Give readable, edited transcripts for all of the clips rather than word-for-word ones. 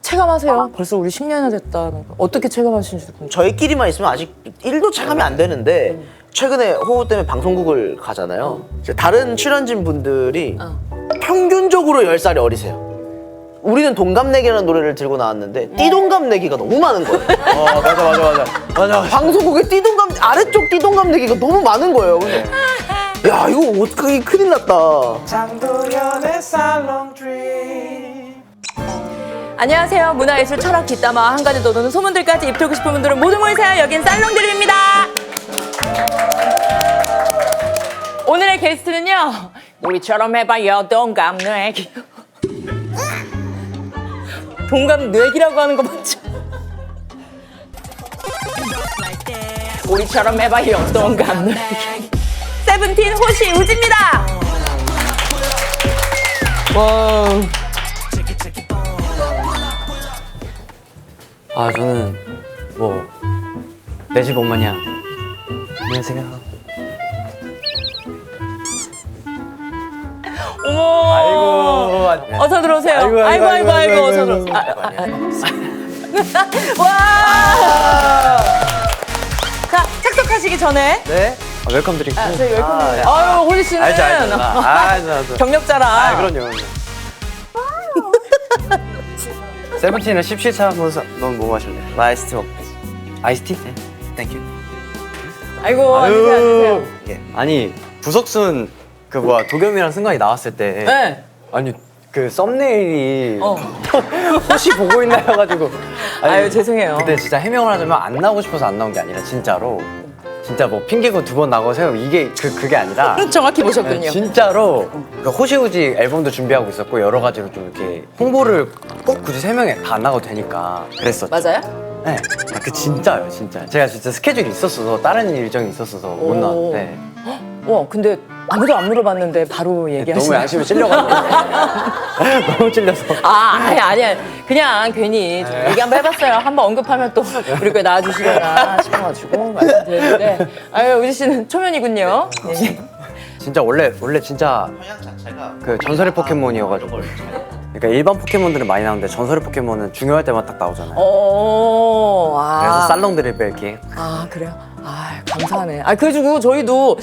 체감하세요. 벌써 우리 10년이나 됐다. 어떻게 체감하시는지 궁금해요. 저희끼리만 있으면 아직 1도 체감이 안 되는데 최근에 호우 때문에 방송국을 가잖아요. 이제 다른 출연진 분들이 평균적으로 10살이 어리세요. 우리는 동갑내기라는 노래를 들고 나왔는데 띠동갑내기가 너무 많은 거예요. 맞아. 방송국에 아래쪽 띠동갑내기가 너무 많은 거예요. 그래서 야 이거 어떡하기 큰일 났다. 장도연의 살롱 드림. 안녕하세요. 문화예술 철학 뒷담화 한 가지 더 도는 소문들까지 입틀고 싶은 분들은 모두 모이세요. 여긴 살롱드림입니다. 오늘의 게스트는요. 우리처럼 해봐요. 동갑내기. 동갑내기라고 하는 거 맞죠? 우리처럼 해봐요. 동갑내기. 세븐틴 호시 우지입니다. 와. 아 저는 뭐 내 집 엄마냥. 안녕하세요. 어머. 아이고. 어서 들어오세요. 아이고. 어서 들어오세요. 와. 자, 착석하시기 전에. 네. 웰컴 드링크. 저희 웰컴. 아유, 호리 씨는 알죠. 경력자라. 그럼요. 세븐틴은 17차 넌 뭐 마실래? 라이스티 먹. 아이스티? 네. 땡큐. 아이고, 앉으세요. 예. 아니 구석순 그 뭐야 도겸이랑 승관이 나왔을 때 네. 아니 그 썸네일이 혹시 보고 있나 해가지고 아유, 죄송해요. 그때 진짜 해명을 하자면 안 나오고 싶어서 안 나온 게 아니라 진짜로 진짜 뭐 핑계고 2번 나가세요 이게 그게 아니라 정확히 보셨군요. 진짜로 그 호시우지 앨범도 준비하고 있었고 여러 가지로 좀 이렇게 홍보를 꼭 굳이 3명에 다 안 나가도 되니까 그랬었죠. 맞아요? 네, 그 진짜요, 진짜. 제가 진짜 스케줄이 있었어서 다른 일정이 있었어서 못 나왔는데 와, 근데 아무도 안 물어봤는데 바로 얘기하시네. 너무 양심이 찔려가지고 너무 찔려서. 아니야. 그냥 괜히 얘기 한번 해봤어요. 한번 언급하면 또 우리 거 나와주시려나 싶어가지고 말씀드렸는데. 아유, 우지 씨는 초면이군요. 네. 진짜 원래 진짜 그 전설의 포켓몬이어가지고. 그러니까 일반 포켓몬들은 많이 나오는데 전설의 포켓몬은 중요할 때만 딱 나오잖아요. 그래서 살롱드립 이렇게. 아, 그래요? 아, 감사하네. 아, 그래가지고 저희도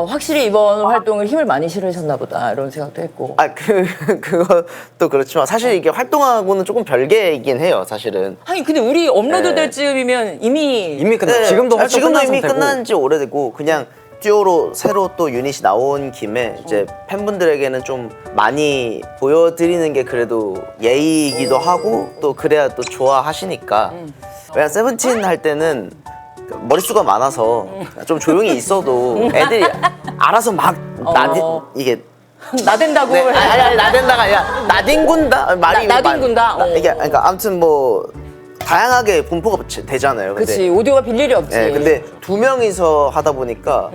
확실히 이번 활동을 힘을 많이 실으셨나 보다 이런 생각도 했고. 그것도 그렇지만 사실 이게 활동하고는 조금 별개이긴 해요, 사실은. 아니, 근데 우리 업로드 될 즈음이면 이미 근데 지금도 활동 지금도 끝난 이미 상태고. 끝난 지 오래되고 그냥 듀오로 새로 또 유닛이 나온 김에 이제 팬분들에게는 좀 많이 보여드리는 게 그래도 예의이기도 하고 또 그래야 또 좋아하시니까. 왜냐면 세븐틴 할 때는 머릿수가 많아서 좀 조용히 있어도 애들이 알아서 막 이게 나댄다고. 네, 아니 나댄다가 아니라 나뒹군다 말이 나뒹군다. 이게 그러니까 아무튼 뭐 다양하게 분포가 되잖아요. 근데 그치, 오디오가 빌 일이 없지. 네, 근데 2명이서 하다 보니까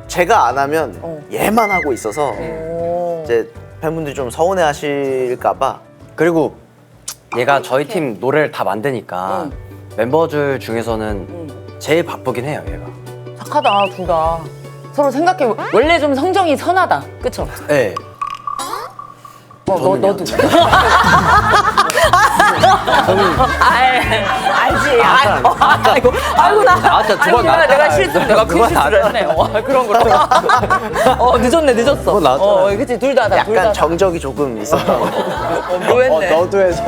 제가 안 하면 얘만 하고 있어서 이제 팬분들이 좀 서운해하실까봐. 그리고 얘가 저희 팀 노래를 다 만드니까 멤버들 중에서는 제일 바쁘긴 해요, 얘가. 착하다, 둘 다. 서로 생각해. 원래 좀 성정이 선하다. 그쵸? 네. 너도. 알지. 아이고, 나. 진짜 아이고, 두번 나왔다. 내가 실수를 했네. 그런 거. 늦었어. 두번 나왔잖아. 그치, 둘 다다. 약간 정적이 조금 있었던 묘했네. 너도 해서.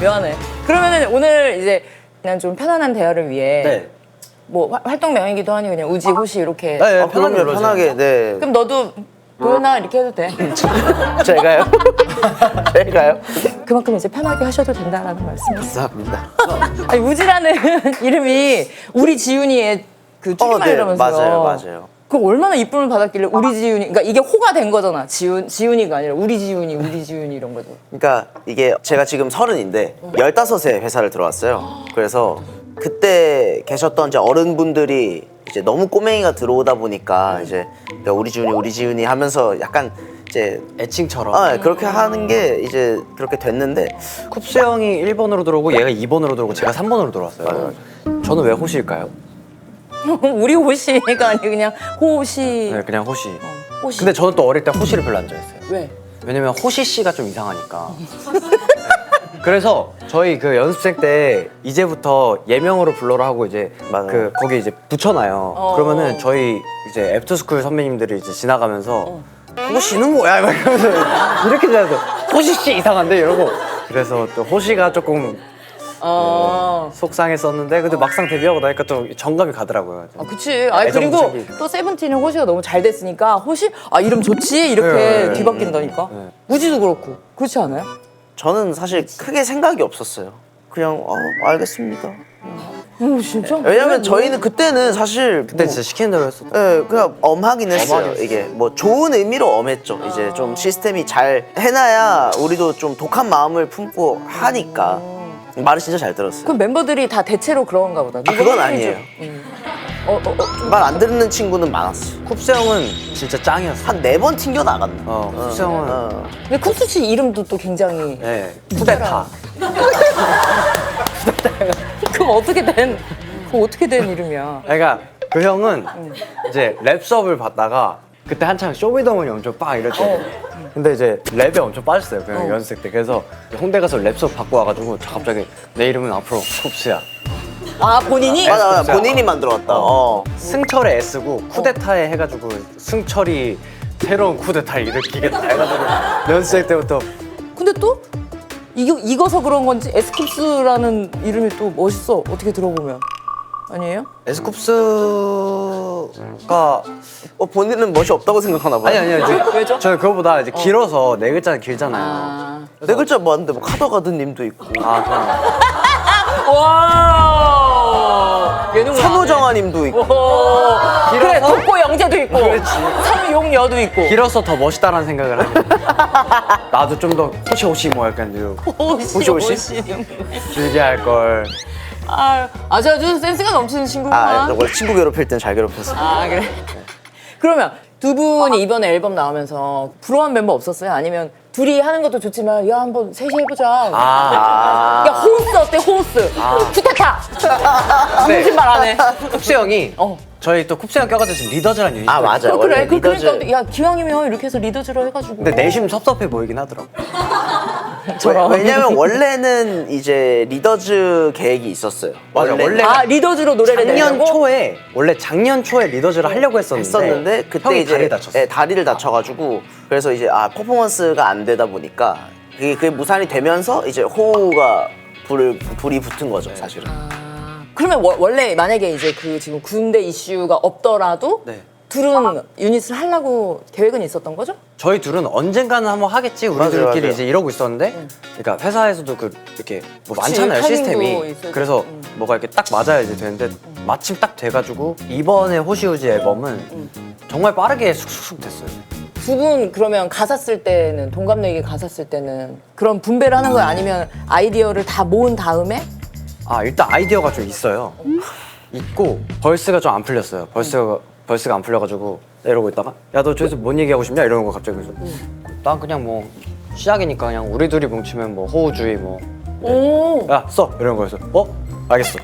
묘하네. 그러면은 오늘 이제 그냥 좀 편안한 대화를 위해 네. 뭐 활동 명이기도 하니 그냥 우지, 호시 이렇게. 네, 편하게 네. 그럼 너도 도연아 이렇게 해도 돼. 제가요? 제가요? 그만큼 이제 편하게 하셔도 된다라는 말씀이었어요. 감사합니다. 아니, 우지라는 이름이 우리 지훈이의 그 줄임말이라면서요. 맞아요. 그 얼마나 이쁨을 받았길래 우리 지훈이, 그러니까 이게 호가 된 거잖아. 지훈이가 아니라 우리 지훈이 이런 거죠. 그러니까 이게 제가 지금 30인데 15세 회사를 들어왔어요. 그래서 그때 계셨던 이제 어른분들이 이제 너무 꼬맹이가 들어오다 보니까 이제 우리 지훈이 하면서 약간 이제 애칭처럼. 그렇게 하는 게 이제 그렇게 됐는데 쿱스 형이 1번으로 들어오고 얘가 2번으로 들어오고 제가 3번으로 들어왔어요. 맞아요. 저는 왜 호시일까요? 우리 호시가 아니고 그냥 호시. 네, 그냥 호시. 호시. 근데 저는 또 어릴 때 호시를 별로 안 좋아했어요. 왜? 왜냐면 호시 씨가 좀 이상하니까. 그래서 저희 그 연습생 때 이제부터 예명으로 불러라 하고 이제 맞아요. 그 거기 이제 붙여놔요. 그러면은 저희 이제 애프터스쿨 선배님들이 이제 지나가면서 호시는 뭐야? 막 이러면서 이렇게 지나서 호시 씨 이상한데 이러고. 그래서 또 호시가 조금 속상했었는데 근데 막상 데뷔하고 나니까 또 정감이 가더라고요. 아, 그치. 아, 그리고 애정도 또 세븐틴은 호시가 너무 잘 됐으니까 호시? 아, 이름 좋지? 이렇게 네, 뒤바뀐다니까. 우지도 그렇고. 그렇지 않아요? 저는 사실 크게 생각이 없었어요. 그냥 알겠습니다. 진짜? 왜냐면 저희는 그때는 사실 그때 진짜 시키는 대로 했었다. 예, 그냥 엄하긴 했어요. 엄하긴 이게 뭐 좋은 의미로 엄했죠. 이제 좀 시스템이 잘 해놔야 우리도 좀 독한 마음을 품고 하니까 말을 진짜 잘 들었어요. 그럼 멤버들이 다 대체로 그런가 보다. 아, 그건 아니에요. 말 말 안 듣는 친구는 많았어요. 쿱스 형은 진짜 짱이었어. 한 4번 튕겨 나갔나? 쿱스 형은 근데 쿱스 씨 이름도 또 굉장히. 네, 쿠데타. 그럼 어떻게 된 이름이야? 그러니까 그 형은 이제 랩 수업을 받다가 그때 한창 쇼미더머니 엄청 빵 이럴 때 근데 이제 랩에 엄청 빠졌어요 그 연습생 때. 그래서 홍대 가서 랩 수업 받고 와가지고 갑자기 내 이름은 앞으로 쿱스야. 아, 본인이? 맞아, 본인이 만들어왔다. 승철에 S고 쿠데타에 해가지고 승철이 새로운 쿠데타를 일으키겠다 해가지고 연습생 때부터. 근데 또 이거서 그런 건지 에스쿱스라는 이름이 또 멋있어. 어떻게 들어보면. 아니에요? 에스쿱스가 본인은 멋이 없다고 생각하나 봐요. 아니요 왜죠? 저는 그거보다 이제 길어서 네 글자는 길잖아요. 네 글자 많은데 뭐 카더가든님도 있고 와. 얘는 산호정아님도 있고 그래, 독고 영재도 있고. 그렇지. 산용여도 있고. 길어서 더 멋있다라는 생각을 하게 돼. 나도 좀 더 호시호시 뭐 약간 호시. 길게 할 걸. 아주 센스가 넘치는 친구구나. 원래 친구 괴롭힐 땐 잘 괴롭혔어. 그래. 그러면 두 분이 이번에 앨범 나오면서 부러운 멤버 없었어요? 아니면 둘이 하는 것도 좋지만 야 한번 셋이 해보자. 야 호스 어때? 호스. 쿠데타. 아무 짓말 안 해. 쿱스 형이 저희 또 쿱스 형 껴가지고 지금 리더즈라는 유닛. 맞아. 그래. 리더즈. 그러니까 야 기왕이면 이렇게 해서 리더즈로 해가지고. 근데 내심 섭섭해 보이긴 하더라고. 왜냐면 원래는 이제 리더즈 계획이 있었어요. 맞아, 원래 리더즈로 노래를 작년 내려고? 초에 작년 초에 리더즈를 하려고 했었는데 그때 형이 이제 다리 다쳤어. 다리를 다쳐가지고 그래서 이제 퍼포먼스가 안 되다 보니까 그게 무산이 되면서 이제 호우가 불이 붙은 거죠 사실은. 그러면 원래 만약에 이제 그 지금 군대 이슈가 없더라도 네. 둘은 유닛을 하려고 계획은 있었던 거죠? 저희 둘은 언젠가는 한번 하겠지 우리들끼리 맞아요. 이제 이러고 있었는데 그러니까 회사에서도 이렇게 뭐 그치, 많잖아요 타이밍도 시스템이. 있어야지. 그래서 뭐가 이렇게 딱 맞아야지 되는데 마침 딱 돼가지고 이번에 호시우지 앨범은 정말 빠르게 쑥쑥 됐어요. 두 분 그러면 가사 쓸 때는 동갑내기 가사 쓸 때는 그런 분배를 하는 거예요? 아니면 아이디어를 다 모은 다음에? 일단 아이디어가 좀 있어요. 있고 벌스가 좀 안 풀렸어요. 벌스가 안 풀려가지고 이러고 있다가 야 너 저기서 뭔 얘기하고 싶냐 이러는 거 갑자기. 그래서 난 그냥 뭐 시작이니까 그냥 우리 둘이 뭉치면 뭐 호우주의 뭐 오, 야 써 이런 거에서 알겠어.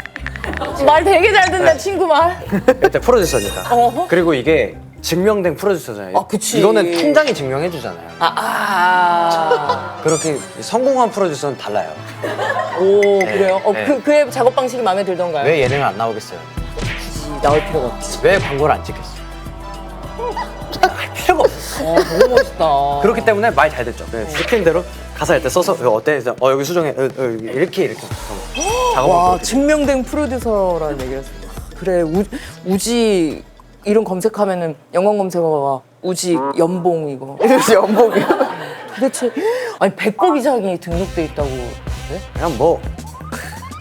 말 되게 잘 듣네 친구 말. 일단 프로듀서니까. 어허. 그리고 이게 증명된 프로듀서잖아요. 그치. 이거는 팀장이 증명해주잖아요. 그렇게 성공한 프로듀서는 달라요. 오, 그래요? 네. 그의 작업 방식이 마음에 들던가요? 왜 예능을 안 나오겠어요? 굳이 나올 필요가 없지. 왜 광고를 안 찍겠어요? 할 필요가 없어. 너무 멋있다. 그렇기 때문에 말 잘 됐죠. 시킨 대로 가사 이때 써서 이거 어때? 그래서 여기 수정해. 이렇게 작업을 와, 그렇게. 증명된 프로듀서라는 얘기를 했습니다. 그래, 우지 이런 검색하면은 연관 검색어가 우지 연봉 이거. 연봉이. 도대체 아니 100곡 이상이 등록돼 있다고. 그래? 그냥 뭐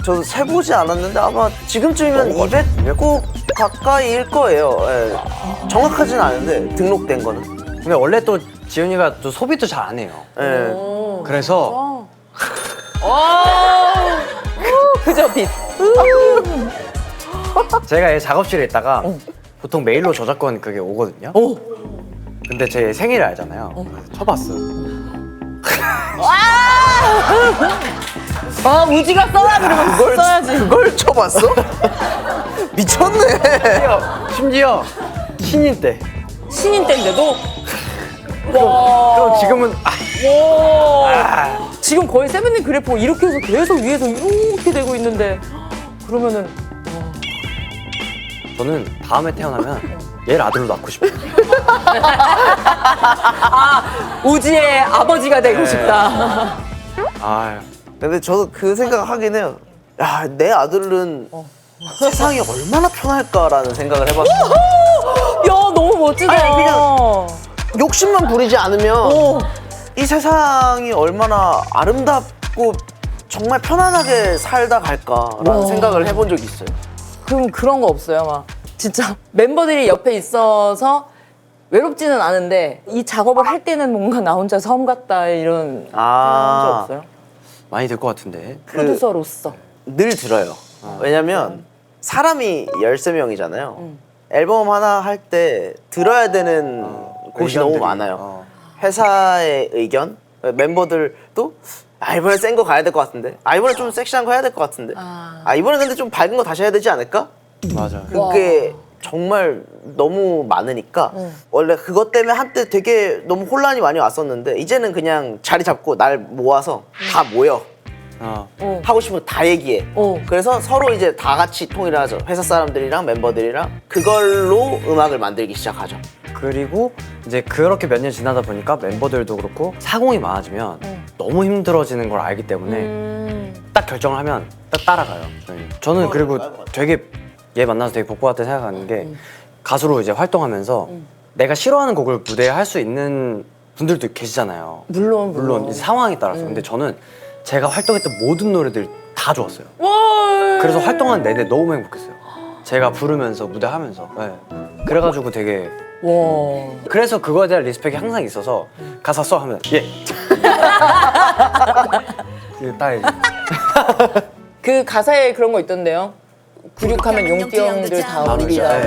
저도 세보지 않았는데 아마 지금쯤이면 200곡 가까이일 거예요. 예. 정확하진 않은데 등록된 거는. 근데 원래 또 지훈이가 또 소비도 잘 안 해요. 예. 그래서 그저 빛. 제가 얘 작업실에 있다가 보통 메일로 저작권 그게 오거든요. 근데 제 생일을 알잖아요. 쳐봤어. 우지가 써라 그러면 써야지. 그걸 쳐봤어? 미쳤네. 심지어 신인 때 신인 때인데도 그럼 지금은 지금 거의 세븐틴 그래프 이렇게 해서 계속 위에서 이렇게 되고 있는데 그러면은 저는 다음에 태어나면 얘를 아들로 낳고 싶어요. 우지의 아버지가 되고 싶다. 아유. 근데 저도 그 생각 하긴 해요. 야, 내 아들은 세상이 얼마나 편할까라는 생각을 해봤어요. 야 너무 멋지다. 아니, 그냥 욕심만 부리지 않으면 이 세상이 얼마나 아름답고 정말 편안하게 살다 갈까라는 생각을 해본 적이 있어요. 그럼 그런 거 없어요? 막 진짜 멤버들이 옆에 있어서 외롭지는 않은데 이 작업을 할 때는 뭔가 나 혼자 섬 같다 이런 생각 한 적 없어요? 많이 될 것 같은데. 프로듀서로서. 늘 들어요. 왜냐면 사람이 13명이잖아요. 앨범 하나 할 때 들어야 되는 곳이 너무 의견들이. 많아요. 회사의 의견, 멤버들도 이번에 센 거 가야 될 것 같은데, 이번에 좀 섹시한 거 해야 될 것 같은데, 이번에 근데 좀 밝은 거 다시 해야 되지 않을까? 맞아. 그게 정말 너무 많으니까 원래 그것 때문에 한때 되게 너무 혼란이 많이 왔었는데 이제는 그냥 자리 잡고 날 모아서 다 모여. 하고 싶은 거 다 얘기해. 그래서 서로 이제 다 같이 통일을 하죠. 회사 사람들이랑 멤버들이랑 그걸로 음악을 만들기 시작하죠. 그리고 이제 그렇게 몇 년 지나다 보니까 멤버들도 그렇고 사공이 많아지면 너무 힘들어지는 걸 알기 때문에 딱 결정을 하면 딱 따라가요. 저는 그리고 되게 얘 만나서 되게 복 받았다 생각하는 게 가수로 이제 활동하면서 내가 싫어하는 곡을 무대에 할 수 있는 분들도 계시잖아요. 물론 이제 상황에 따라서. 근데 저는 제가 활동했던 모든 노래들 다 좋았어요. 그래서 활동하는 내내 너무 행복했어요. 제가 부르면서 무대하면서. 네. 그래가지고 되게 그래서 그거에 대한 리스펙이 항상 있어서 가사 써 하면 예. 딱 이제. 그 가사에 그런 거 있던데요. 굴욕하면 용띠형들 다 우리다.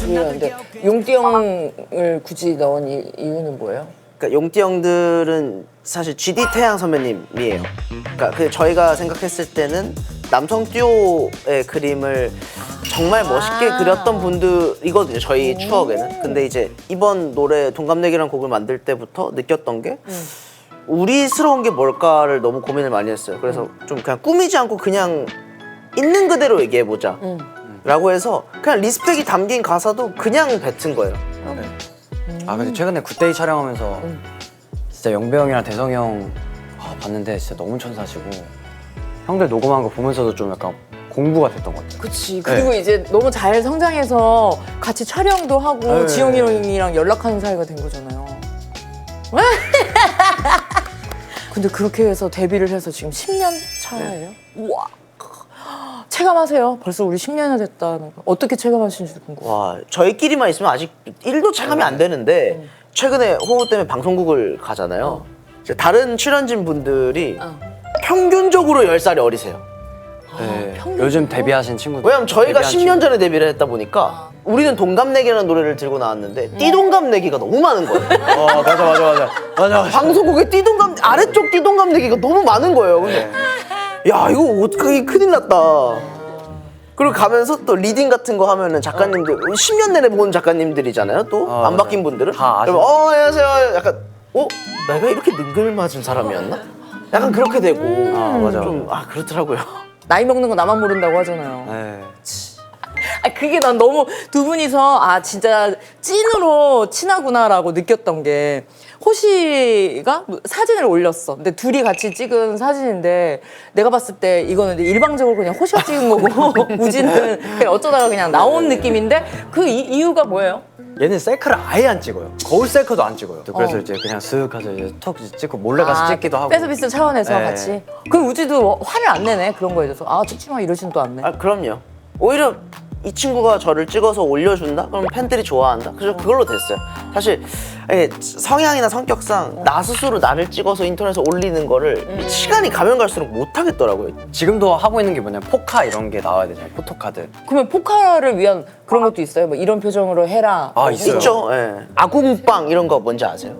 이러는데 용띠형을 굳이 넣은 이유는 뭐예요? 그러니까 용띠 형들은 사실 GD 태양 선배님이에요. 그러니까 그 저희가 생각했을 때는 남성 듀오의 그림을 정말 멋있게 그렸던 분들이거든요. 저희 추억에는. 근데 이제 이번 노래 동갑내기라는 곡을 만들 때부터 느꼈던 게 우리스러운 게 뭘까를 너무 고민을 많이 했어요. 그래서 좀 그냥 꾸미지 않고 그냥 있는 그대로 얘기해보자 라고 해서 그냥 리스펙이 담긴 가사도 그냥 뱉은 거예요. 근데 최근에 굿데이 촬영하면서 진짜 영배 형이랑 대성이 형 봤는데 진짜 너무 천사시고 형들 녹음한 거 보면서도 좀 약간 공부가 됐던 것 같아요. 그치. 그리고 이제 너무 잘 성장해서 같이 촬영도 하고 지영이 형이랑 연락하는 사이가 된 거잖아요. 근데 그렇게 해서 데뷔를 해서 지금 10년 차예요? 우와. 체감하세요. 벌써 우리 10년이나 됐다는 거. 어떻게 체감하시는지 궁금해요. 와, 저희끼리만 있으면 아직 1도 체감이 안 되는데 최근에 호흡 때문에 방송국을 가잖아요. 이제 다른 출연진 분들이 평균적으로 10살이 어리세요. 네. 요즘 데뷔하신 친구들. 왜냐면 저희가 데뷔한 10년 전에 데뷔를 했다 보니까 우리는 동갑내기라는 노래를 들고 나왔는데 띠동갑내기가 너무 많은 거예요. 맞아. 방송국에 아래쪽 띠동갑내기가 너무 많은 거예요. 근데 야, 이거 어떡하게 큰일 났다. 그리고 가면서 또 리딩 같은 거 하면은 작가님들 10년 내내 본 작가님들이잖아요. 또 안 바뀐 분들은. 다 그러면 안녕하세요. 약간 내가 이렇게 능글맞은 사람이었나? 약간 그렇게 되고 맞아. 좀 그렇더라고요. 나이 먹는 거 나만 모른다고 하잖아요. 네. 그게 난 너무 두 분이서 진짜 찐으로 친하구나라고 느꼈던 게 호시가 사진을 올렸어. 근데 둘이 같이 찍은 사진인데 내가 봤을 때 이거는 일방적으로 그냥 호시가 찍은 거고 우지는 그냥 어쩌다가 그냥 나온 느낌인데 그 이유가 뭐예요? 얘는 셀카를 아예 안 찍어요. 거울 셀카도 안 찍어요. 그래서 이제 그냥 슥 가서 이제 톡 찍고 몰래 가서 찍기도 하고. 패스비스 차원에서 네. 같이. 그럼 우지도 화를 안 내네 그런 거에 대해서. 찍지 마 이러지는 또 않네. 그럼요. 오히려 이 친구가 저를 찍어서 올려준다? 그럼 팬들이 좋아한다? 그래서 그걸로 됐어요. 사실 성향이나 성격상 나 스스로 나를 찍어서 인터넷에 올리는 거를 시간이 가면 갈수록 못 하겠더라고요. 지금도 하고 있는 게 뭐냐면 포카 이런 게 나와야 되잖아요. 포토카드. 그러면 포카를 위한 그런 것도 있어요? 뭐 이런 표정으로 해라. 있어요. 있죠. 아궁빵 이런 거 뭔지 아세요?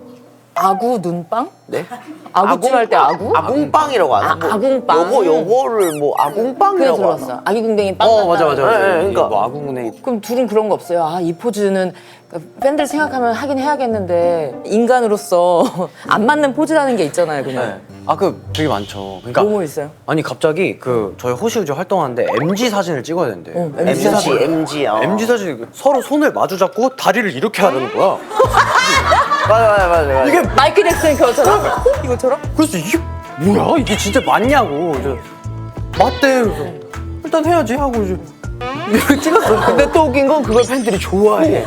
아구 눈빵? 네? 아구찜 할 때 아구? 아궁빵이라고 하나? 아궁빵. 요거를 뭐 그래 아궁빵이라고 하나? 들었어. 아기 궁뎅이 빵. 맞아. 네, 그러니까. 뭐 아궁네. 그럼 둘은 그런 거 없어요? 아, 이 포즈는 그러니까 팬들 생각하면 하긴 해야겠는데 인간으로서 안 맞는 포즈라는 게 있잖아요, 그냥. 되게 많죠. 그러니까 뭐뭐 있어요? 아니 갑자기 저희 호시우즈 활동하는데 MG 사진을 찍어야 된대. MG. MG 사진 서로 손을 마주 잡고 다리를 이렇게 하는 거야. 맞아. 이게 마이클 잭슨 그거처럼? 이거처럼? 그래서 이게 뭐야? 이게 진짜 맞냐고. 맞대. 그래서 일단 해야지 하고 이제 이렇게 찍었어. 근데 또 웃긴 건 그걸 팬들이 좋아해.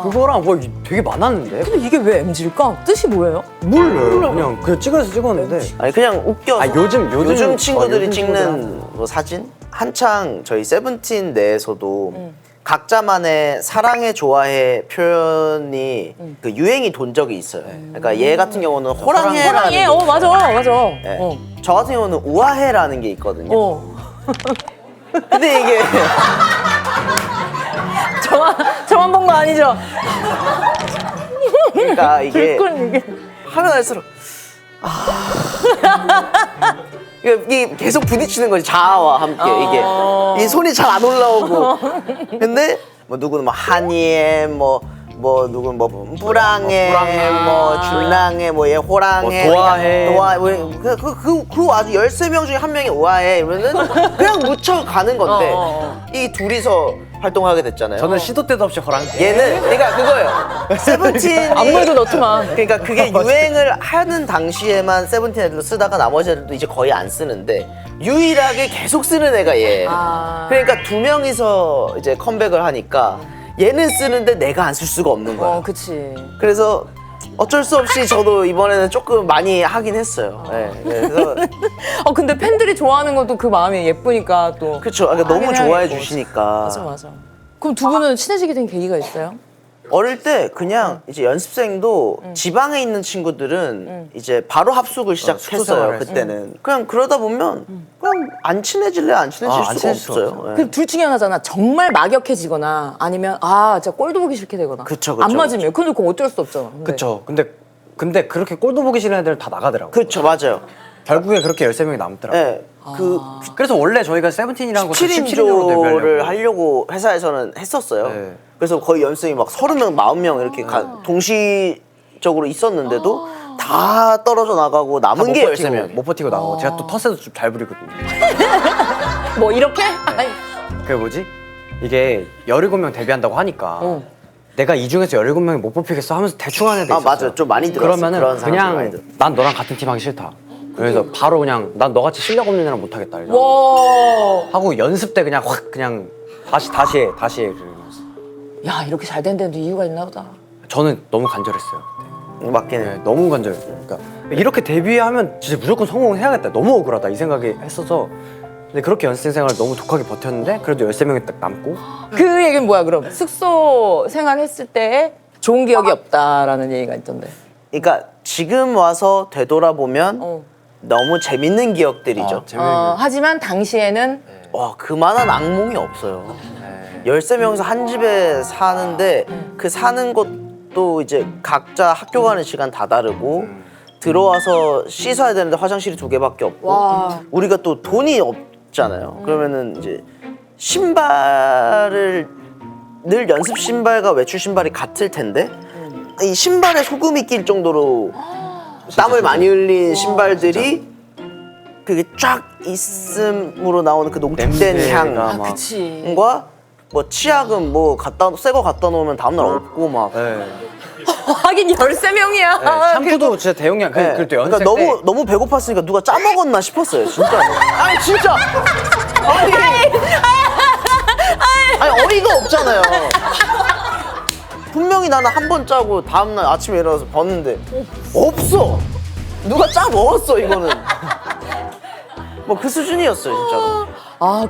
그거랑 뭐 되게 많았는데. 근데 이게 왜 MG일까? 뜻이 뭐예요? 몰라요. 그냥 찍어서 찍었는데. 아니 그냥 웃겨서. 요즘 친구들이 요즘 찍는 뭐 사진? 한창 저희 세븐틴 내에서도 각자만의 사랑해 좋아해 표현이 그 유행이 돈 적이 있어요. 그러니까 얘 같은 경우는 호랑해라는 호랑이? 게 맞아. 네. 저 같은 경우는 우아해라는 게 있거든요. 근데 이게 저만 본 거 아니죠? 그러니까 이게 이게. 하면 할수록 이게 계속 부딪히는 거지, 자아와 함께. 이게 이 손이 잘 안 올라오고. 근데 뭐 누구는 뭐 한이에 뭐 누구는 뭐 뿌랑에 뭐 줄랑에 뭐 얘 호랑해 뭐 도화해. 그 아주 13명 중에 한 명이 우아해 이러면은 그냥 묻혀 가는 건데 이 둘이서 활동하게 됐잖아요. 저는 시도 때도 없이 호랑. 얘는 그러니까 그거예요. 세븐틴이 안무에도 넣지만. 그러니까 그게 유행을 하는 당시에만 세븐틴 애들도 쓰다가 나머지 애들도 이제 거의 안 쓰는데 유일하게 계속 쓰는 애가 얘. 그러니까 두 명이서 이제 컴백을 하니까 얘는 쓰는데 내가 안 쓸 수가 없는 거야. 그치. 그래서 어쩔 수 없이 저도 이번에는 조금 많이 하긴 했어요. 네, 그래서 근데 팬들이 좋아하는 것도 그 마음이 예쁘니까 또. 그렇죠. 그러니까 너무 하긴 좋아해 해야겠고. 주시니까. 맞아. 그럼 두 분은 친해지게 된 계기가 있어요? 어릴 때 그냥 이제 연습생도 지방에 있는 친구들은 이제 바로 합숙을 시작했어요. 생활을 그때는 그냥 그러다 보면 그냥 안 친해질래 안 친해질 안 수가 친해질 수가 없어요. 예. 그럼 둘 중에 하나잖아. 정말 막역해지거나 아니면 진짜 꼴도 보기 싫게 되거나. 그쵸, 안 맞으면. 근데 그건 어쩔 수 없잖아. 근데. 그쵸. 근데 그렇게 꼴도 보기 싫은 애들은 다 나가더라고. 그렇죠, 맞아요. 결국에 그렇게 13명이 남더라고. 예. 그래서 원래 저희가 세븐틴이라는 것도 17인조로 17인조를 하려고 회사에서는 했었어요. 네. 그래서 거의 연습생이 막 30명, 40명 이렇게 동시적으로 있었는데도 다 떨어져 나가고 남은 게 13명. 못 버티고 나가고 제가 또 텃세도 좀 잘 부리거든요. 뭐 이렇게? 아니. 그게 뭐지? 이게 17명 데뷔한다고 하니까 내가 이 중에서 17명이 못 뽑히겠어 하면서 대충 하는 애들 있었어요. 맞아요. 좀 많이 들었어요. 그러면은 그런 사람들 많이 그냥 들었어요. 난 너랑 같은 팀 하기 싫다. 그래서 바로 그냥 난 너같이 실력 없는 애랑 못 하겠다 이러고 와. 하고 연습 때 그냥 확 그냥 다시 해 이러면서. 야, 이렇게 잘 된 데도 이유가 있나 보다. 저는 너무 간절했어요. 맞긴 해. 네, 너무 간절했어요. 그러니까 이렇게 데뷔하면 진짜 무조건 성공해야겠다. 너무 억울하다 이 생각이 했어서 근데 그렇게 연습생 생활을 너무 독하게 버텼는데 그래도 13명이 딱 남고 그 얘기는 뭐야, 그럼? 숙소 생활했을 때 좋은 기억이 없다라는 얘기가 있던데. 그러니까 지금 와서 되돌아보면 너무 재밌는 기억들이죠. 하지만 당시에는 와, 그만한 악몽이 없어요. 13명이서 한 집에 사는데 그 사는 것도 이제 각자 학교 가는 시간 다 다르고 들어와서 씻어야 되는데 화장실이 2개밖에 없고 와. 우리가 또 돈이 없잖아요. 그러면은 이제 신발을 늘 연습 신발과 외출 신발이 같을 텐데 이 신발에 소금이 낄 정도로 땀을 많이 흘린 신발들이 그게 쫙 있음으로 나오는 그 농축된 냄새가 향 막. 그치. 과 뭐 치약은 뭐 새 거 갖다 놓으면 다음날 없고 막 네. 하긴 13명이야. 샴푸도 진짜 대용량 네. 그때 그러니까 연습 때 너무 배고팠으니까 누가 짜먹었나 싶었어요 진짜. 아니 진짜 아니 어이가 없잖아요. 분명히 나는 한 번 짜고 다음날 아침에 일어나서 봤는데 없어. 누가 짜 먹었어 이거는. 뭐 그 수준이었어요 진짜로.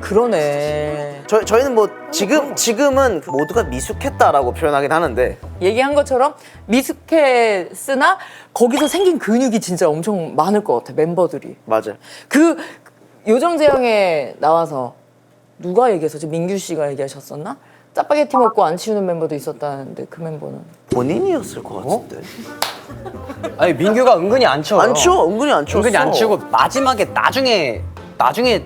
그러네. 저희는 뭐 지금은 모두가 미숙했다라고 표현하긴 하는데 얘기한 것처럼 미숙했으나 거기서 생긴 근육이 진짜 엄청 많을 것 같아, 멤버들이. 맞아요. 그 요정재형에 나와서 누가 얘기했었지? 민규 씨가 얘기하셨었나? 짜파게티 먹고 안 치우는 멤버도 있었다는데 그 멤버는 본인이었을 것 같은데. 아니 민규가 은근히 안 치워요. 안 치워, 은근히 안 치웠어. 은근히 안 치우고 마지막에 나중에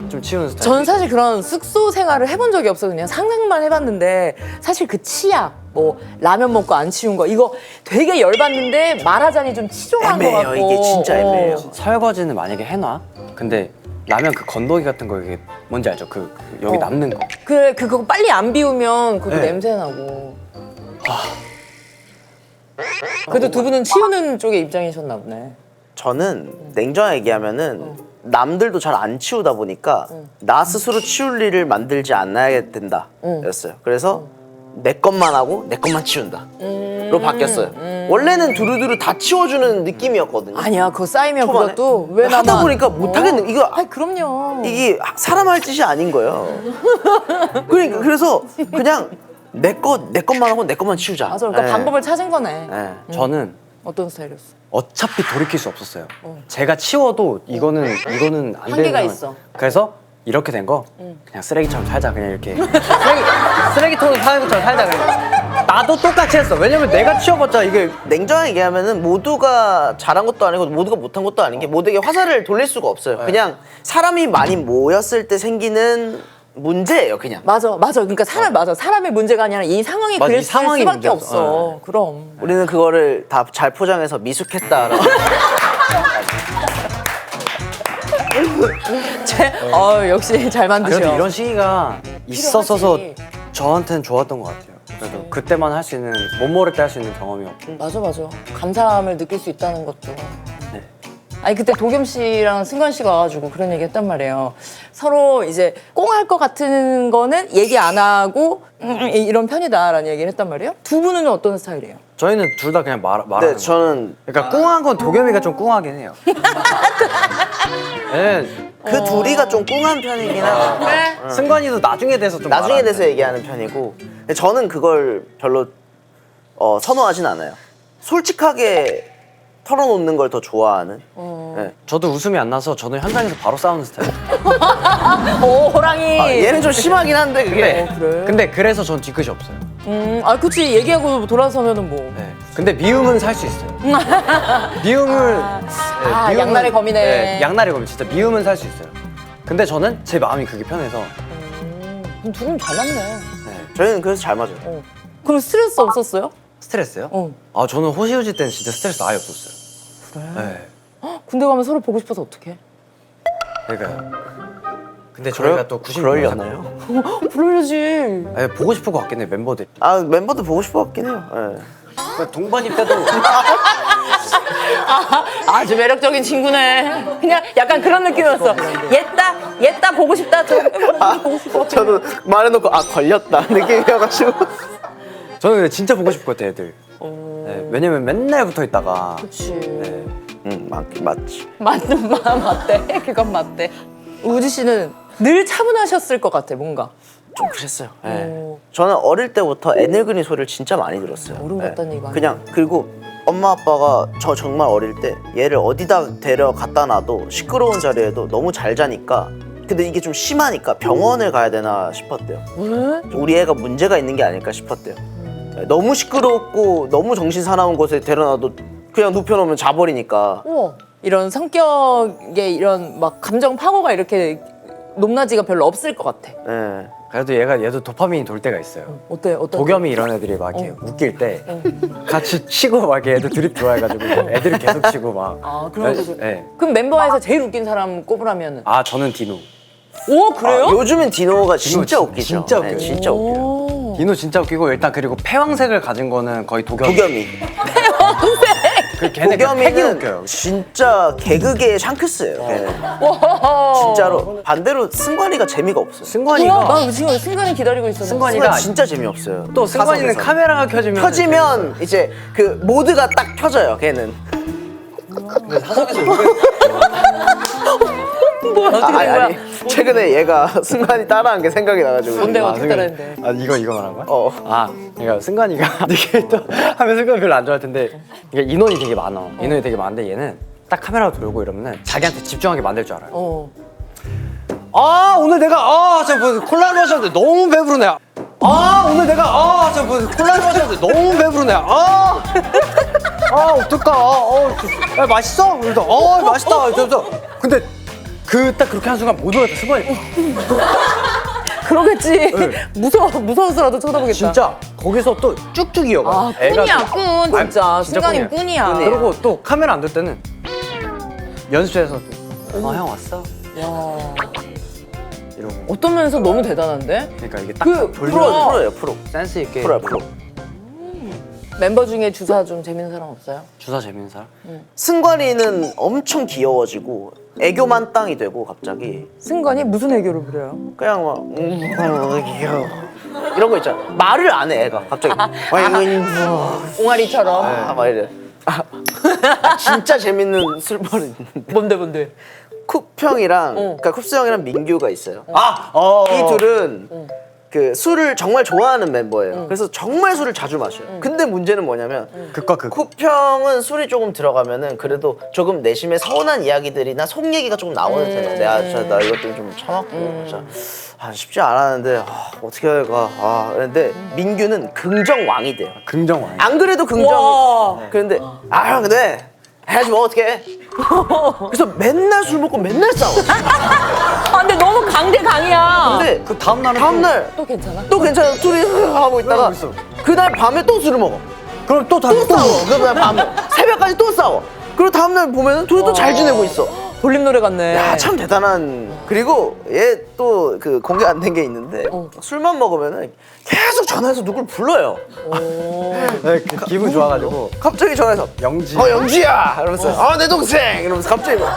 좀 치우는 스타일. 전 사실 그런 숙소 생활을 해본 적이 없어. 그냥 상상만 해봤는데 사실 그 치약 뭐 라면 먹고 안 치운 거 이거 되게 열받는데 말하자니 좀 치졸한 거 애매해요. 같고. 이게 진짜 애매해요. 설거지는 만약에 해놔. 근데 라면 그 건더기 같은 거 이게 뭔지 알죠? 여기 남는 거. 그래 그거 빨리 안 비우면 그거 네. 냄새 나고. 그래도 두 분은 치우는 쪽의 입장이셨나 보네. 저는 냉정하게 얘기하면은 남들도 잘 안 치우다 보니까 나 스스로 치울 일을 만들지 않아야 된다 였어요. 그래서 내 것만 하고 내 것만 치운다 로 바뀌었어요. 원래는 두루두루 다 치워주는 느낌이었거든요. 아니야 그거 쌓이면 초반에. 그것도 왜 나만 하다 보니까 못하겠는 이거 아니 그럼요. 이게 사람 할 짓이 아닌 거예요. 그러니까 그래서 그냥 내 것만 하고 내 것만 치우자. 맞아 그러니까 예. 방법을 찾은 거네. 예. 저는 어떤 스타일이었어? 어차피 돌이킬 수 없었어요. 제가 치워도 이거는 안 되는 한계가 상황. 있어. 그래서 이렇게 된 거 그냥 쓰레기처럼 살자 그냥 이렇게 쓰레기통을 사는 것처럼 살자 그냥. 나도 똑같이 했어. 왜냐면 내가 치워봤자 이게 냉정하게 얘기하면은 모두가 잘한 것도 아니고 모두가 못한 것도 아닌 게 모두에게 화살을 돌릴 수가 없어요. 그냥 사람이 많이 모였을 때 생기는 문제예요, 그냥. 맞아. 그러니까 사람의 문제가 아니라 이 상황이 맞아, 이 그랬을 상황이 수밖에 문제였어. 없어. 그럼. 우리는 그거를 다 잘 포장해서 미숙했다라고. 역시 잘 만드셔. 그래도 이런 시기가 있었어서 필요하지. 저한테는 좋았던 것 같아요. 그래도 그때만 할 수 있는 못 모를 때 할 수 있는 경험이었고. 맞아. 감사함을 느낄 수 있다는 것도. 네. 아니 그때 도겸 씨랑 승관 씨가 와가지고 그런 얘기 했단 말이에요. 서로 이제 꽁할 것 같은 거는 얘기 안 하고 이런 편이다라는 얘기를 했단 말이에요. 두 분은 어떤 스타일이에요? 저희는 둘 다 그냥 말하는 네, 거. 저는 그러니까 꽁한 건 도겸이가 좀 꽁하긴 해요. 네. 그 둘이가 좀 꽁한 편이긴 하고 승관이도 나중에 돼서 좀 나중에 말하는데. 돼서 얘기하는 편이고 근데 저는 그걸 별로 선호하진 않아요. 솔직하게 털어놓는 걸 더 좋아하는. 네. 저도 웃음이 안 나서 저는 현장에서 바로 싸우는 스타일. 오 호랑이. 얘는 좀 심하긴 한데 그게. 그래? 근데 그래서 전 뒤끝이 없어요. 그치 얘기하고 돌아서면은 뭐. 네. 근데 미움은 살 수 있어요. 미움을 네, 양날의 검이네. 네, 양날의 검. 진짜 미움은 살 수 있어요. 근데 저는 제 마음이 그게 편해서. 그럼 두 분 잘 맞네. 네. 저희는 그래서 잘 맞아요. 그럼 스트레스 없었어요? 스트레스요? 어. 아 저는 호시우지 때는 진짜 스트레스 아예 없었어요. 그래? 네. 군대 가면 서로 보고 싶어서 어떡해? 그러니까요. 근데 저희가 또 90년 그러려나요? 그러려지. 아니, 보고 싶을 것 같긴 해 멤버들. 아 멤버들 보고 싶어 같긴 해요. 네. 그러니까 동반입 때도 아주 매력적인 친구네. 그냥 약간 그런 느낌이었어. 얘따 보고 싶다. 저 보고 싶어. 저도 말해놓고 걸렸다 느낌이어가지고. 저는 근데 진짜 보고 싶을 것 같아 애들. 네, 왜냐면 맨날 붙어 있다가. 그치. 네. 맞지. 맞대. 그건 맞대. 우지 씨는 늘 차분하셨을 것 같아, 뭔가. 좀 그랬어요. 네. 저는 어릴 때부터 애늙은이 소리를 진짜 많이 들었어요. 어른 같다는 얘기 그냥 그리고 엄마 아빠가 저 정말 어릴 때 얘를 어디다 데려갔다 놔도 시끄러운 자리에도 너무 잘 자니까 근데 이게 좀 심하니까 병원을 가야 되나 싶었대요. 왜? 우리 애가 문제가 있는 게 아닐까 싶었대요. 너무 시끄럽고 너무 정신 사나운 곳에 데려놔도 그냥 눕혀놓으면 자버리니까. 우와. 이런 성격에 이런 막 감정 파고가 이렇게 높낮이가 별로 없을 것 같아. 네. 그래도 얘도 도파민이 돌 때가 있어요. 어때? 어떤? 도겸이 이런 애들이 막 이렇게 웃길 때 같이 치고 막 이렇게 애들 드립 좋아해가지고 애들이 계속 치고 막. 아, 그런 거. 네. 그럼 멤버에서 제일 웃긴 사람 꼽으라면은? 아 저는 디노. 오, 그래요? 요즘엔 디노가 진짜 웃기죠. 진짜 웃겨요. 네, 진짜 웃겨요. 오. 디노 진짜 웃기고 일단 그리고 패왕색을 가진 거는 거의 도겸이. 도겸이. 그 걔네 팩이 도겸이는 웃겨요. 진짜 개그계의 샹크스예요. 걔는. 진짜로. 반대로 승관이가 재미가 없어요. 뭐야? 승관이가 나 지금 순간에 기다리고 있었는데. 승관이가 승관 진짜 재미없어요. 또 승관이는 사석에서. 카메라가 켜지면 켜지면 이제 그 모드가 딱 켜져요. 걔는. 사석에서 뭐야, 어떻게 된 거야? 최근에 얘가 승관이 따라한 게 생각이 나가지고. 뭔데, 어떻게 따라했는데? 아 이거 말한 거야? 어. 아 그러니까 승관이가 되게 또 하면 승관이 별로 안 좋아할 텐데 그러니까 인원이 되게 많아. 인원이 되게 많은데 얘는 딱 카메라 돌고 이러면은 자기한테 집중하게 만들 줄 알아요. 어. 아 오늘 내가 저 콜라를 마셨는데 너무 배부르네. 오늘 내가 저 뭐 콜라를 마셨는데 너무 배부르네. 어떡하. 야, 맛있어? 그래서 맛있다. 그래서 근데 딱 그렇게 한 순간 모두가 다 승관이 그러겠지. 무서워서라도 쳐다보겠다. 진짜 거기서 또 쭉쭉 이어가. 아, 꾼이야, 꾼. 진짜. 순간이 꾼이야. 그리고 또 카메라 안 될 때는 연습실에서 형 왔어? 야. 이러고. 어떤 면에서 너무 대단한데? 그러니까 이게 딱 그 돌려 프로예요, 프로. 센스 있게 프로야, 프로. 멤버 중에 주사 좀 재밌는 사람 없어요? 주사 재밌는 사람? 승관이는 엄청 귀여워지고 애교 만땅이 되고 갑자기 승관이 무슨 애교를 부려요? 그냥 막 귀여워 이런 거 있잖아. 말을 안 해, 애가 갑자기. 옹알이처럼. 막 이래. 진짜 재밌는 술버릇 있는데. 뭔데? 쿱 형이랑 그러니까 쿱스 형이랑 민규가 있어요. 이 이 둘은 그 술을 정말 좋아하는 멤버예요. 그래서 정말 술을 자주 마셔요. 근데 문제는 뭐냐면 극과 극. 쿱 형은 술이 조금 들어가면은 그래도 조금 내심에 서운한 이야기들이나 속 얘기가 조금 나오는 편이에요. 나 이것 때문에 좀 참았고 진짜 쉽지 않았는데 어떻게 해야 할까. 그런데 민규는 긍정 왕이 돼요. 긍정 왕. 안 그래도 와. 긍정을 그런데 형 근데 해야지 뭐 어떡해. 그래서 맨날 술 먹고 맨날 싸워. 아, 근데 너무 강이야. 근데 그 다음날은 다음날 또 괜찮아? 또 괜찮아. 둘이 하고 있다가 있어. 그날 밤에 또 술을 먹어. 그럼 또 또 싸워. 그날 밤에 새벽까지 또 싸워. 그리고 다음날 보면은 둘이 또 잘 지내고 있어. 볼림 노래 같네. 야, 참 대단한. 그리고 얘 또 그 공개 안 된 게 있는데 술만 먹으면은 계속 전화해서 누굴 불러요. 네, 그 기분 좋아가지고 갑자기 전화해서 영지. 영지야 이러면서 내 동생 이러면서 갑자기 막.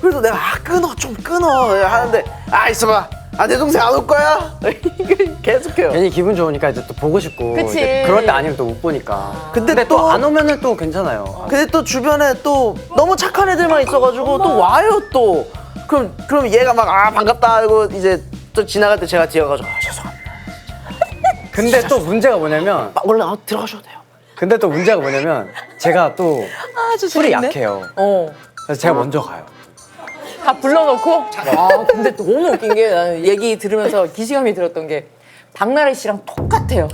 그래서 내가 끊어 좀 끊어 하는데 있어봐. 내 동생 안 올 거야? 계속해요. 괜히 기분 좋으니까 이제 또 보고 싶고. 그치. 이제 그럴 때 아니면 또 못 보니까. 근데 또 또 안 오면은 또 괜찮아요. 근데 또 주변에 또 너무 착한 애들만 있어가지고 또 와요 또. 그럼 얘가 막 반갑다 하고 이제 또 지나갈 때 제가 뒤어가지고 죄송합니다. 근데 또 문제가 뭐냐면 원래 들어가셔도 돼요. 근데 또 문제가 뭐냐면 제가 또 술이 재밌네. 약해요. 그래서 제가 먼저 가요. 다 불러놓고? 근데 너무 웃긴 게 나는 얘기 들으면서 기시감이 들었던 게 박나래 씨랑 똑같아요.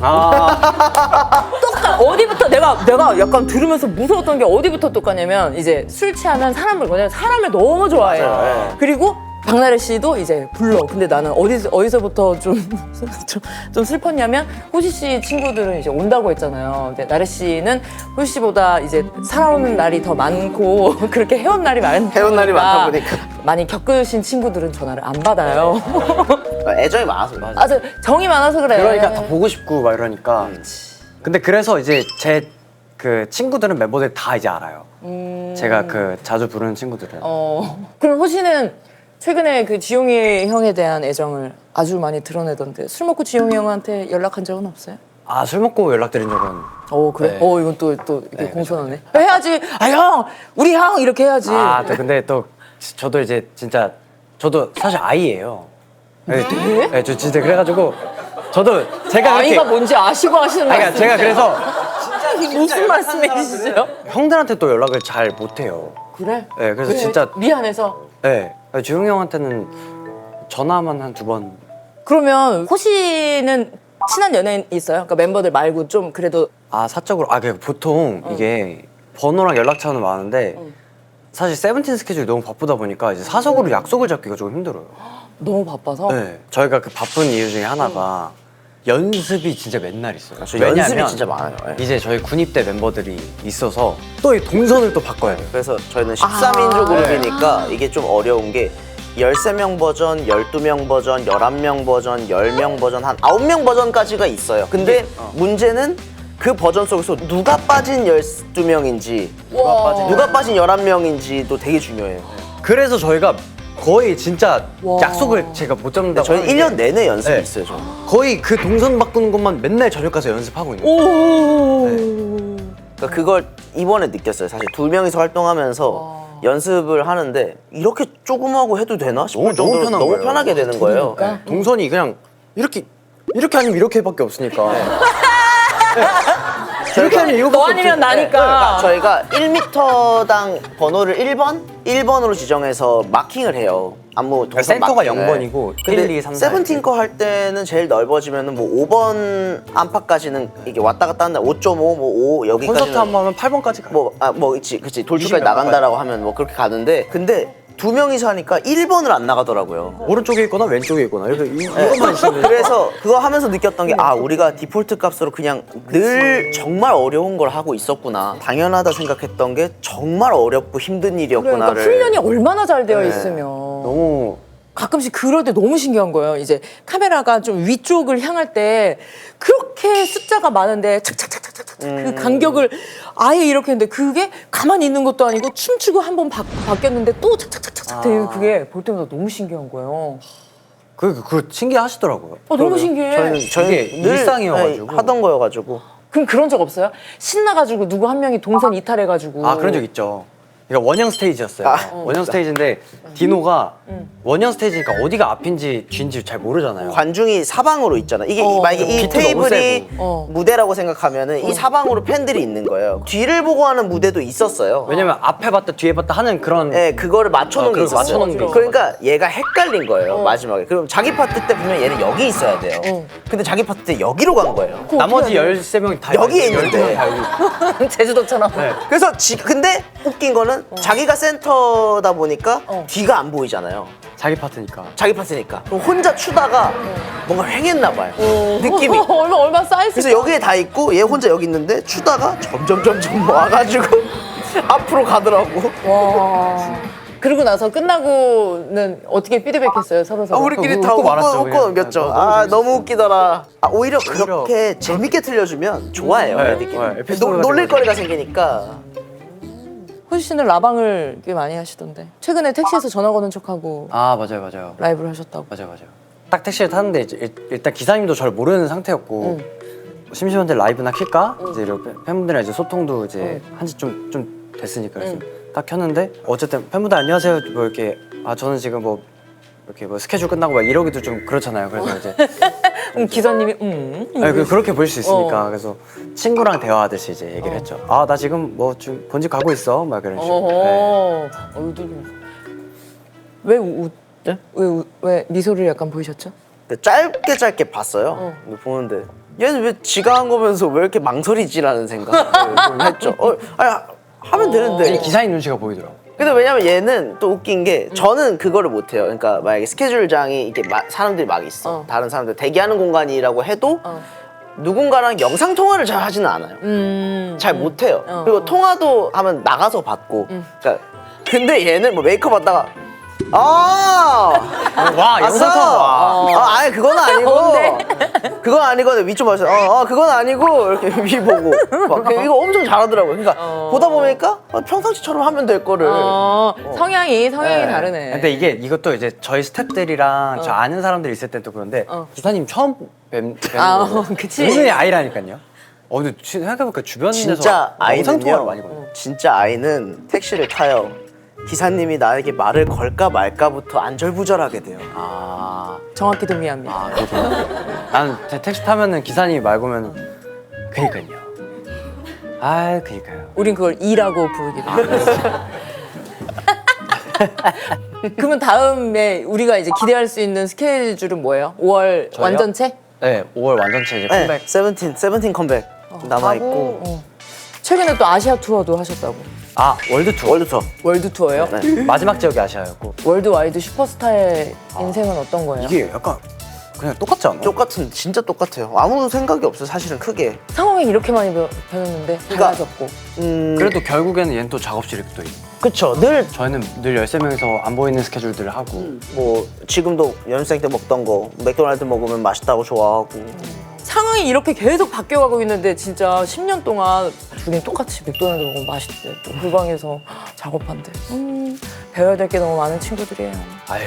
어디부터 내가 약간 들으면서 무서웠던 게 어디부터 똑같냐면 이제 술 취하면 사람을 너무 좋아해. 맞아요, 네. 그리고 박나래 씨도 이제 불러. 근데 나는 어디서부터 좀 슬펐냐면 호시 씨 친구들은 이제 온다고 했잖아요. 근데 나래 씨는 호시 씨보다 이제 살아오는 날이 더 많고 그렇게 해온 날이 많다 보니까. 많이 겪으신 친구들은 전화를 안 받아요. 애정이 많아서. 맞아, 정이 많아서 그래. 그러니까 더 보고 싶고 막 이러니까. 근데 그래서 이제 제 그 친구들은 멤버들 다 이제 알아요. 제가 그 자주 부르는 친구들은. 그럼 호시는 최근에 그 지용이 형에 대한 애정을 아주 많이 드러내던데 술 먹고 지용이 형한테 연락한 적은 없어요? 술 먹고 연락드린 적은. 그래? 네. 이건 또 이렇게 공손하네. 해야지. 형, 우리 형 이렇게 해야지. 또 근데 또 저도 이제 진짜 저도 사실 아이예요. 네, 저 진짜 그래가지고 저도 제가 그렇게 아이가 뭔지 아시고 하시는 그러니까 말씀. 제가 그래서 무슨 말씀이시죠? 형들한테 또 연락을 잘 못해요. 그래? 네, 그래서 왜? 진짜 미안해서. 네, 주용이 형한테는 전화만 한 2번. 그러면 호시는 친한 연예인 있어요? 그러니까 멤버들 말고 좀 그래도 사적으로 그 보통 이게 번호랑 연락처는 많은데 사실 세븐틴 스케줄이 너무 바쁘다 보니까 이제 사석으로 약속을 잡기가 조금 힘들어요. 너무 바빠서. 네, 저희가 그 바쁜 이유 중에 하나가 연습이 진짜 맨날 있어요. 연습이 진짜 많아요. 네. 이제 저희 군입대 멤버들이 있어서 또 이 동선을 또 바꿔야 돼요. 그래서 저희는 13인조 그룹이니까 이게 좀 어려운 게 13명 버전, 12명 버전, 11명 버전, 10명 버전, 한 9명 버전까지가 있어요. 근데 문제는 그 버전 속에서 누가 빠진 12명인지 누가 빠진 11명인지도 되게 중요해요. 그래서 저희가 거의 진짜 와. 약속을 제가 못 잡는다고 저희 하는 게 1년 내내 연습이 네. 있어요, 저는. 거의 그 동선 바꾸는 것만 맨날 저녁 가서 연습하고 있는 거예요. 오. 그러니까 그걸 이번에 느꼈어요. 사실 2명이서 활동하면서 연습을 하는데 이렇게 조금하고 해도 되나 싶을 정도로 편한 너무 거예요. 편하게 되는 거예요. 그러니까. 동선이 그냥 이렇게 아니면 이렇게밖에 없으니까. 그렇게 하면 이거 너 아니면 나니까. 저희가 1m당 번호를 1번으로 지정해서 마킹을 해요. 안무 동선 센터가 마킹을. 0번이고 근데 1, 2, 3, 4 세븐틴 거 할 때는 제일 넓어지면은 뭐 5번 안팎까지는 이게 왔다 갔다 하는데 5.5, 뭐 5 여기까지는 콘서트 한 번 하면 8번까지 가요. 그치 돌출까지 나간다라고 하면 뭐 그렇게 가는데 근데 두 명이서 하니까 1번을 안 나가더라고요. 오른쪽에 있거나 왼쪽에 있거나 이렇게 이것만 있으면 그래서 그거 하면서 느꼈던 게 우리가 디폴트 값으로 그냥 늘 정말 어려운 걸 하고 있었구나. 당연하다 생각했던 게 정말 어렵고 힘든 그러니까 일이었구나를. 훈련이 얼마나 잘 되어 네. 있으면. 너무 가끔씩 그럴 때 너무 신기한 거예요. 이제 카메라가 좀 위쪽을 향할 때 그렇게 숫자가 많은데 착착착착착 그 간격을 아예 이렇게 했는데 그게 가만히 있는 것도 아니고 춤추고 한 번 바뀌었는데 또 착착착착착 되는 그게 볼 때마다 너무 신기한 거예요. 그 신기하시더라고요. 너무 신기해. 저희는 이게 일상이어가지고. 하던 거여가지고. 그럼 그런 적 없어요? 신나가지고 누구 한 명이 동선 이탈해가지고. 아 그런 적 있죠. 그러니까 원형 스테이지였어요. 원형 스테이지인데 디노가 원형 스테이지니까 어디가 앞인지 뒤인지 잘 모르잖아요. 관중이 사방으로 있잖아. 이게 만약에 이 비트 너무 테이블이 세고. 무대라고 생각하면은 이 사방으로 팬들이 있는 거예요. 뒤를 보고 하는 무대도 있었어요. 왜냐면 앞에 봤다 뒤에 봤다 하는 그런 네, 그거를 맞춰놓은 게 그걸 있었어요. 맞춰놓은 게 있어요. 그러니까 얘가 헷갈린 거예요, 마지막에. 그럼 자기 파트 때 보면 얘는 여기 있어야 돼요. 근데 자기 파트 때 여기로 간 거예요. 나머지 13명이 다 여기에 여기, 있는데. 12명이 다 여기. 제주도처럼. 그래서 근데 웃긴 거는 자기가 센터다 보니까 뒤가 안 보이잖아요. 자기 파트니까. 자기 파트니까. 그럼 혼자 추다가 뭔가 횡했나 봐요. 느낌이. 얼마 쌓였을 그래서 여기에 다 있고 얘 혼자 여기 있는데 추다가 점점 와가지고 앞으로 가더라고. 와. 그러고 나서 끝나고는 어떻게 피드백했어요? 서로. 우리끼리 다 웃고 웃고 말았죠, 웃고 그냥. 넘겼죠. 너무 너무 웃기더라. 오히려 그렇게 재밌게 들려주면 좋아해요, 네, 애들끼리. 네, 에피소드가 놀릴 되게 거리가 생기니까. 호시 씨는 라방을 꽤 많이 하시던데. 최근에 택시에서 전화 거는 척하고 아 맞아요. 라이브를 하셨다고. 맞아요. 딱 택시를 탔는데 이제 일단 기사님도 저를 모르는 상태였고 심심한데 라이브나 킬까? 이제 이렇게 팬분들이랑 이제 소통도 이제 한지 좀 됐으니까 그래서 딱 켰는데 어쨌든 팬분들 안녕하세요 뭐 이렇게 저는 지금 뭐 이렇게 뭐 스케줄 끝나고 막 이러기도 좀 그렇잖아요. 그래서 이제 기사님이 아니, 그렇게 보일 수 있으니까 그래서 친구랑 대화하듯이 이제 얘기를 했죠. 나 지금 뭐 좀 본집 가고 있어 막 이런 식으로. 네. 왜 미소를 약간 보이셨죠? 근데 짧게 봤어요. 근데 보는데 얘는 왜 지가 한 거면서 왜 이렇게 망설이지라는 생각을 좀 했죠. 하면 되는데. 아니, 기사님 눈치가 보이더라고. 근데 왜냐면 얘는 또 웃긴 게 저는 그거를 못해요. 그러니까 만약에 스케줄장이 이렇게 사람들이 막 있어. 다른 사람들 대기하는 공간이라고 해도 누군가랑 영상 통화를 잘 하지는 않아요. 잘 못해요. 그리고 통화도 하면 나가서 받고. 그러니까 근데 얘는 뭐 메이크업 받다가 와 영상 통화. 아니 그건 아니고 그건 아니고 위쪽 봐서 그건 아니고 이렇게 위 보고 막 이거 엄청 잘하더라고요. 그러니까 보다 보니까 평상시처럼 하면 될 거를 성향이 네. 다르네. 근데 이것도 이제 저희 스태프들이랑 저 아는 사람들 있을 땐 또 그런데 기사님 처음 뵙는 그치. 은근히 아이라니까요. 근데 생각해보니까 주변에서 진짜 영상 통화를 아이는요. 많이 거든요. 진짜 아이는 택시를 타요. 기사님이 나에게 말을 걸까 말까부터 안절부절하게 돼요. 정확히 동의합니다. 그렇구나. 나는 택시 타면은 기사님이 말 걸면 그니까요. 그니까요. 우린 그걸 이라고 부르기도 해요. 그러면 다음에 우리가 이제 기대할 수 있는 스케줄은 뭐예요? 5월 저희요? 완전체? 네, 5월 완전체 이제 네, 컴백. 세븐틴 컴백 남아있고 최근에 또 아시아 투어도 하셨다고. 월드 투어. 월드 투어. 월드 투어요? 마지막 지역이 아시아였고. 월드와이드 슈퍼스타의 인생은 어떤 거예요? 이게 약간 그냥 똑같지 않아? 진짜 똑같아요. 아무 생각이 없어요, 사실은 크게. 상황이 이렇게 많이 변했는데 달라졌고. 그래도 결국에는 얘는 또 작업실이 또 있고. 그쵸. 늘 저희는 늘 13명이서 안 보이는 스케줄들을 하고. 뭐 지금도 연습생 때 먹던 거 맥도날드 먹으면 맛있다고 좋아하고. 상황이 이렇게 계속 바뀌어가고 있는데 진짜 10년 동안 둘이 똑같이 맥도날드 먹으면 맛있대. 또 그 방에서 작업한대. 배워야 될 게 너무 많은 친구들이에요. 아유.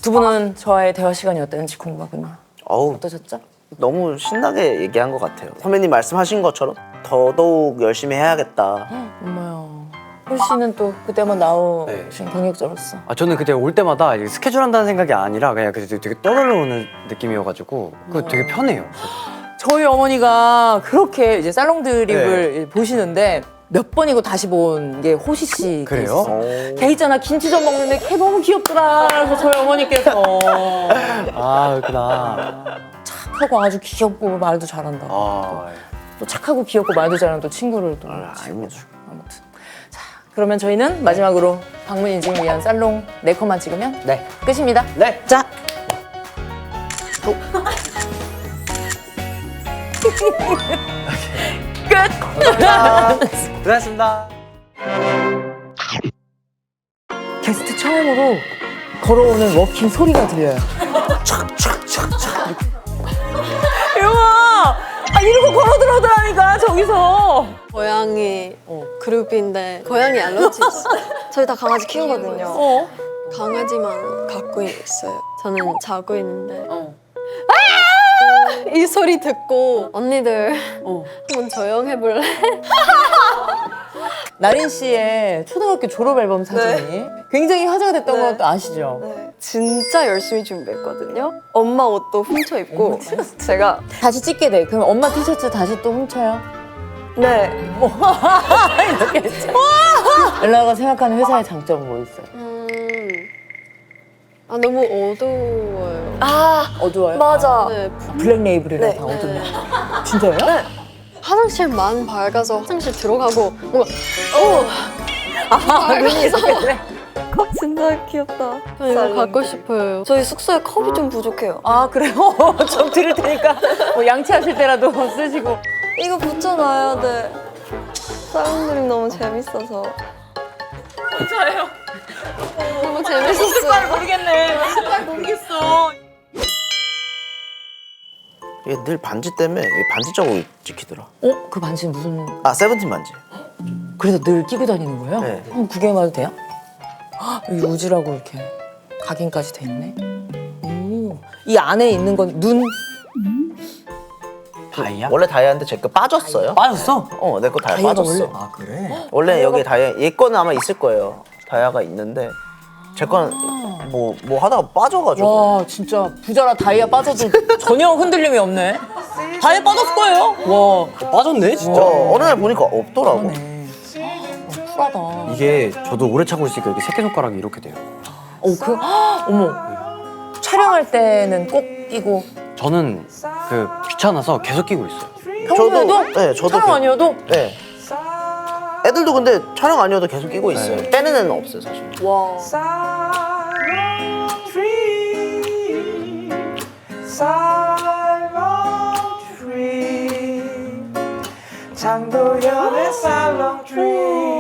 두 분은 저와의 대화 시간이 어땠는지 궁금하구나. 어떠셨죠? 너무 신나게 얘기한 것 같아요. 선배님 말씀하신 것처럼 더더욱 열심히 해야겠다. 엄마야. 홀 씨는 또 그때만 나오신 경력자로서. 저는 그때 올 때마다 이게 스케줄 한다는 생각이 아니라 그냥 되게 떠들어오는 느낌이어가지고 그거 되게 편해요. 저희 어머니가 그렇게 이제 살롱 네. 드립을 보시는데 몇 번이고 다시 본 게 호시 씨. 그래요? 걔 있잖아 김치전 먹는데 걔 너무 귀엽더라. 그래서 저희 어머니께서 아 그렇구나. 착하고 아주 귀엽고 말도 잘한다. 아, 또 착하고 귀엽고 말도 잘하는 또 친구를 또. 아닙니다. 아무튼. 자, 그러면 저희는 마지막으로 방문 인증을 위한 살롱 4컷만 찍으면 네. 끝입니다. 네. 자. 끝! 고생하셨습니다. 게스트 처음으로 걸어오는 워킹 소리가 들려요. 이거 이러고 걸어 들어오더라니까 저기서. 고양이 그룹인데 고양이 알러지 있어요. 저희 다 강아지 키우거든요. 강아지만 갖고 있어요. 저는 자고 있는데 이 소리 듣고 언니들 한번 조용해볼래? 나린 씨의 초등학교 졸업 앨범 사진이 굉장히 화제가 됐던 네. 것도 아시죠? 네. 진짜 열심히 준비했거든요. 엄마 옷도 훔쳐 입고 제가 다시 찍게 돼. 그럼 엄마 티셔츠 다시 또 훔쳐요? 네. 이렇게 했죠. 엘라가 생각하는 회사의 장점은 뭐 있어요? 너무 어두워요. 어두워요? 맞아. 네. 블랙 레이블이라 네. 다 어둡네. 진짜요? 네. 화장실만 밝아서 화장실 들어가고 뭔가 눈이 이렇게 그래? 컵 진짜 귀엽다. 이거 갖고 싶어요. 저희 숙소에 컵이 좀 부족해요. 아 그래요? 좀 드릴 테니까 뭐 양치하실 때라도 쓰시고. 이거 붙여놔야 돼. 사람들이 너무 재밌어서. 진짜요? 너무 재밌었어요. 모르겠네. 색깔 모르겠어. 이게 늘 반지 때문에 이게 반지 자국이 찍히더라. 그 반지는 무슨? 아 세븐틴 반지. 그래서 늘 끼고 다니는 거예요? 네. 한번 구경해봐도 돼요? 헉, 여기 우즈라고 이렇게 각인까지 돼 있네. 오, 이 안에 있는 건 눈? 다이아? 원래 다이아인데 제 거 빠졌어요. 빠졌어? 내 거 다이아 다이아가 빠졌어. 아 그래? 원래 여기 다이아 얘 거는 아마 있을 거예요. 다이아가 있는데 제 거는 뭐 하다가 빠져가지고. 와 진짜 부자라 다이아 빠져도 전혀 흔들림이 없네. 다이아 빠졌을 거예요. 와 빠졌네 진짜. 어느 날 보니까 없더라고. 그러네. 쿨하다. 이게 저도 오래 차고 있으니까 이렇게 새끼손가락이 이렇게 돼요. 어머. 촬영할 때는 꼭 끼고 저는 그 귀찮아서 계속 끼고 있어요. 평소에도? 네, 저도 촬영 아니어도? 네. 애들도 근데 촬영 아니어도 계속 끼고 있어요. 빼는 애는 없어요 사실. 와. Silent tree, silent tree, 장도연의 silent tree.